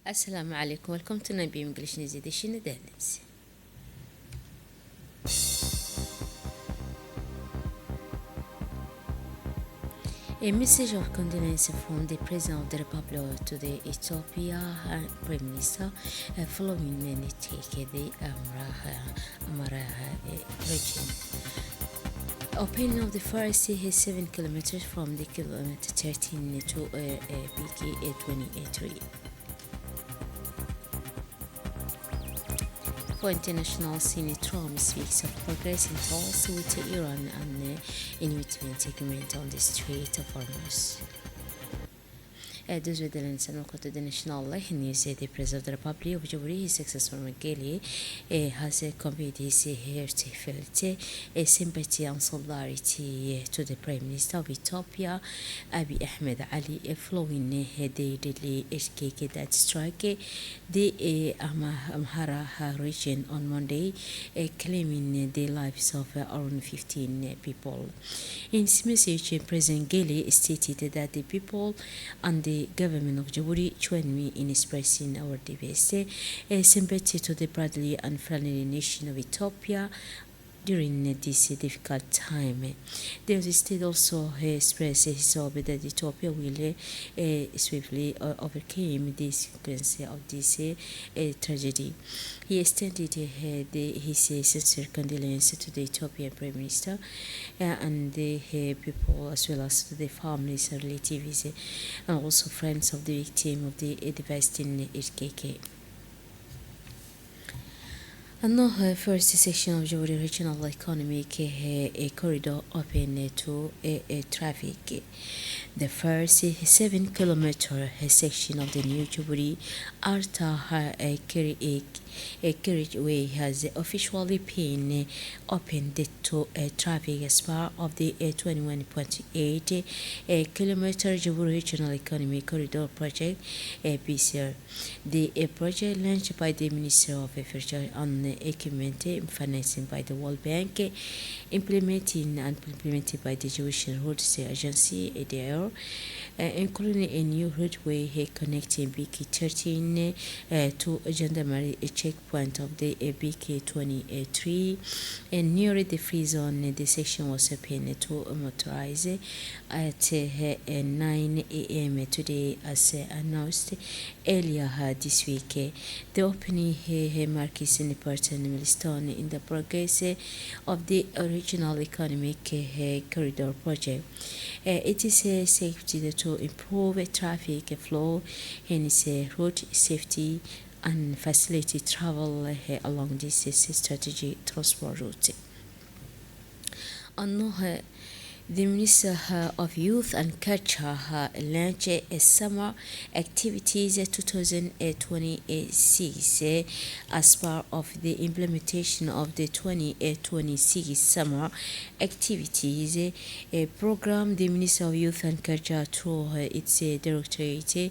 Assalamu alaikum. Welcome to Nabi English News Edition Condolences. A message of condolence from the President of the Republic to the Ethiopia Prime Minister following the take the Amara region. Opening of the forest is 7 kilometers from the kilometer 13 to BK 23. For international scene, Trump speaks of progressing talks with Iran and inviting agreement on the Strait of Hormuz. Those with the the national news, the President of the Republic of Djibouti, his successor Miguel, has conveyed his heartfelt sympathy and solidarity to the Prime Minister of Ethiopia, Abiy Ahmed Ali, following the deadly earthquake that struck the Amhara region on Monday, claiming the lives of around 15 people. In his message, President Gele stated that the people and the government of Djibouti join me in expressing our deepest sympathy to the brotherly and friendly nation of Ethiopia during this difficult time. The state also expressed his hope that Ethiopia will swiftly overcome the consequences of this tragedy. He extended his sincere condolences to the Ethiopian Prime Minister and the people, as well as to the families and relatives and also friends of the victim of the devastating earthquake. And now, first section of Djibouti Regional Economic Corridor open to traffic. The first 7-kilometer section of the new Djibouti Arta carriageway has officially been opened to traffic as part of the 21.8 kilometer Djibouti Regional Economic Corridor project BCR. The project launched by the Ministry of Infrastructure and Equipment, financing by the World Bank, implemented by the Jewish Roads Agency ADR, including a new roadway connecting BK13 to a gendarmerie checkpoint of the BK23, and near the free zone. The section was opened to motorize at 9 a.m. today, as announced earlier this week. The opening marks an important milestone in the progress of the original economic corridor project. It is safety to improve traffic flow, hence road safety, and facilitate travel along this strategic transport route. The Minister of Youth and Culture launched a summer activities 2026 as part of the implementation of the 2026 summer activities program. The Minister of Youth and Culture, through its Directorate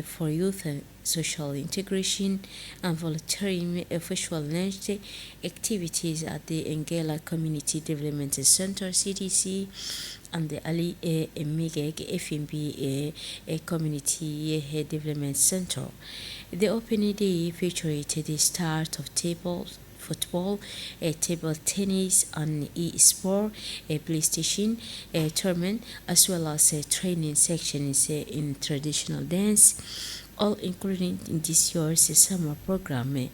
for Youth and Social Integration and Volunteering, official launched activities at the Engela Community Development Center (CDC) and the Ali Megeg FMB Community Development Center. The opening day featured the start of football, table tennis, and e-sport, PlayStation tournament, as well as training sections in traditional dance, all included in this year's summer program.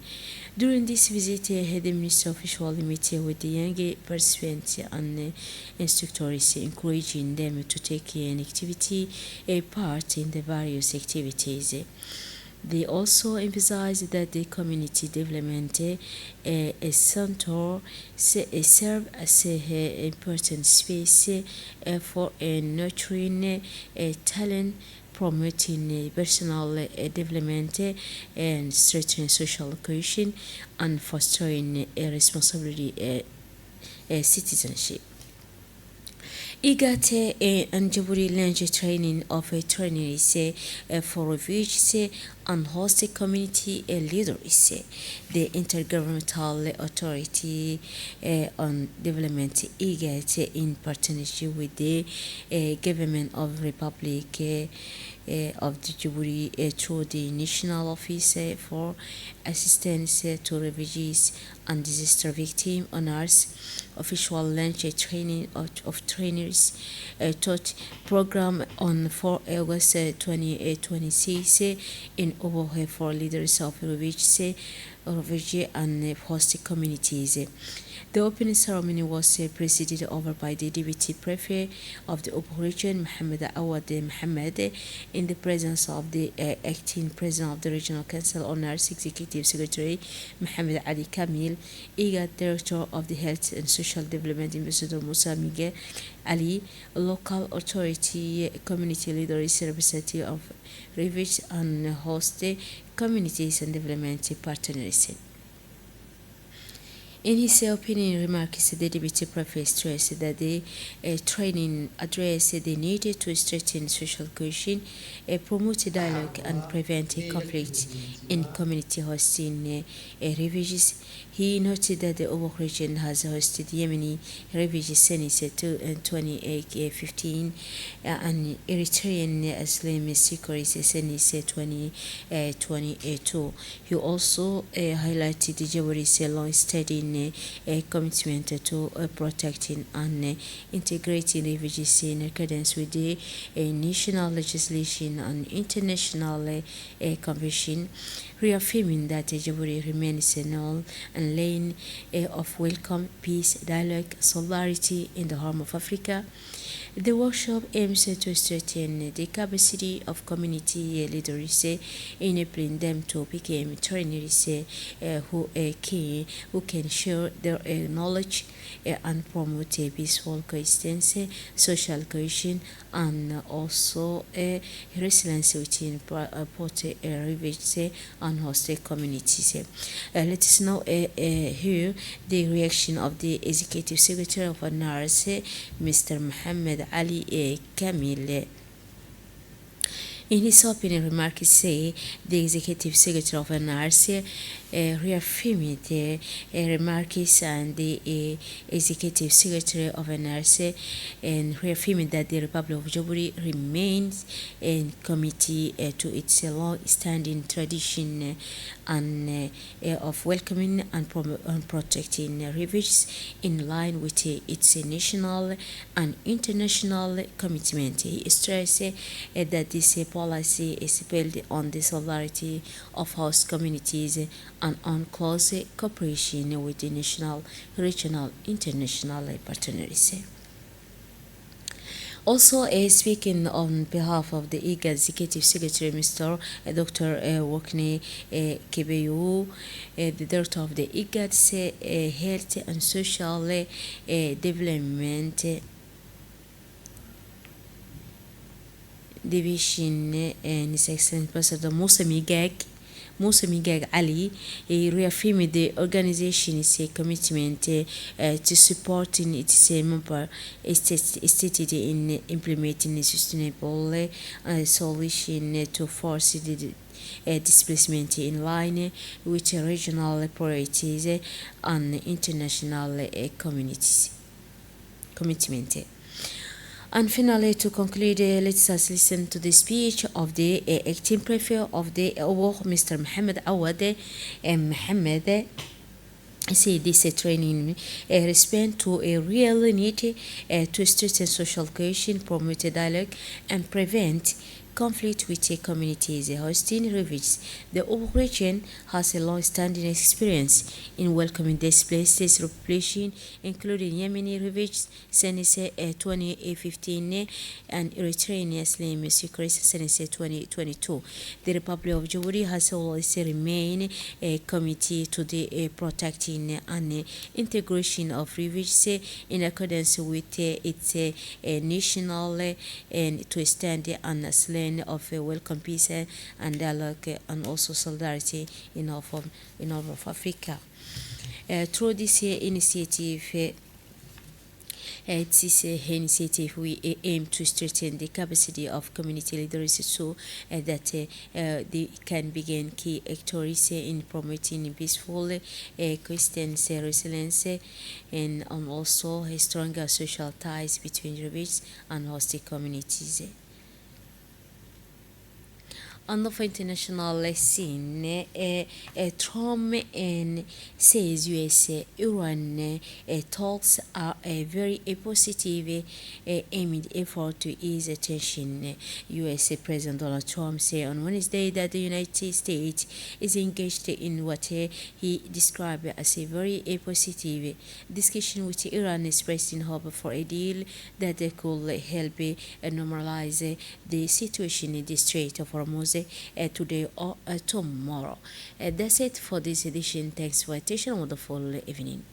During this visit, the Minister officially met with the young participants and instructors, encouraging them to take an activity part in the various activities. They also emphasized that the community development center serves as an important space for nurturing talent, promoting personal development, and strengthening social cohesion, and fostering a responsibility citizenship. IGAT and Djibouti launched training of trainees for refugees and host community leaders. The Intergovernmental Authority on Development IGAD in partnership with the Government of Republic of the Djibouti through the National Office for Assistance to Refugees and Disaster Victims honors official launch training of trainers taught program on 4 August 2026 in Obohe for leaders of refugee and host communities. The opening ceremony was presided over by the Deputy Prefect of the Operation, Mohammed Awad Mohammed, in the presence of the acting President of the Regional Council Honors Executive Secretary, Mohammed Ali Kamil, IGAD Director of the Health and Social Development, Ambassador Musa Miguel Ali, local authority, community leaders, representative of refugees and host communities and development partners. In his opinion remarks, the Deputy Prefect stressed that the training addressed the need to strengthen social cohesion, promote dialogue and prevent conflict in community hosting refugees. He noted that the Obo region has hosted Yemeni refugees since 2015 and Eritrean Islam seekers since 2022. He also highlighted Djibouti's long-standing commitment to protecting and integrating refugees in accordance with the national legislation and international convention, reaffirming that Djibouti remains a known and lane of welcome, peace, dialogue, solidarity in the Horn of Africa. The workshop aims to strengthen the capacity of community leaders, enabling them to become trainers who can share their knowledge and promote peaceful coexistence, social cohesion, and also resilience within both refugees and host communities. Let us now hear the reaction of the Executive Secretary of NARS, Mr. Mohammed Ali Kamil. In his opening remarks, the Executive Secretary of NRC reaffirmed the remarks and the Executive Secretary of NRC and reaffirmed that the Republic of Djibouti remains committed to its long-standing tradition and of welcoming and protecting refugees in line with its national and international commitment. He stressed that this policy is built on the solidarity of host communities and on close cooperation with the national, regional, international partners. Also, speaking on behalf of the IGAD Executive Secretary, Mr. Dr. Wokne Kebeyu, the Director of the IGAD Health and Social Development Division, His Excellency Ambassador Musa Migag Ali reaffirmed the organization's commitment to supporting its member stated in implementing a sustainable solution to force displacement in line with regional priorities and international commitment. And finally, to conclude, let us listen to the speech of the acting prefect of the Owo, Mr. Mohammed Awad Mohammed. See this training respond to a real need to strengthen social cohesion, promote dialogue, and prevent conflict with communities hosting refugees. The Obo region has a long-standing experience in welcoming displaced population, including Yemeni refugees since 2015 and Eritrean Muslim seekers since 2022. The Republic of Djibouti has always remained committed to the protecting and integration of refugees in accordance with its national and to stand and slay of welcome peace and dialogue and also solidarity in all of Africa. Through this initiative, This initiative we aim to strengthen the capacity of community leaders so that they can begin key actors in promoting peaceful Christian resilience and also stronger social ties between refugees and host communities. On the international scene, Trump says US Iran talks are a very positive aimed effort to ease tension. US President Donald Trump said on Wednesday that the United States is engaged in what he described as a very positive discussion with Iran, expressing hope for a deal that could help normalize the situation in the Strait of Hormuz today or tomorrow. That's it for this edition. Thanks for attention. Wonderful evening.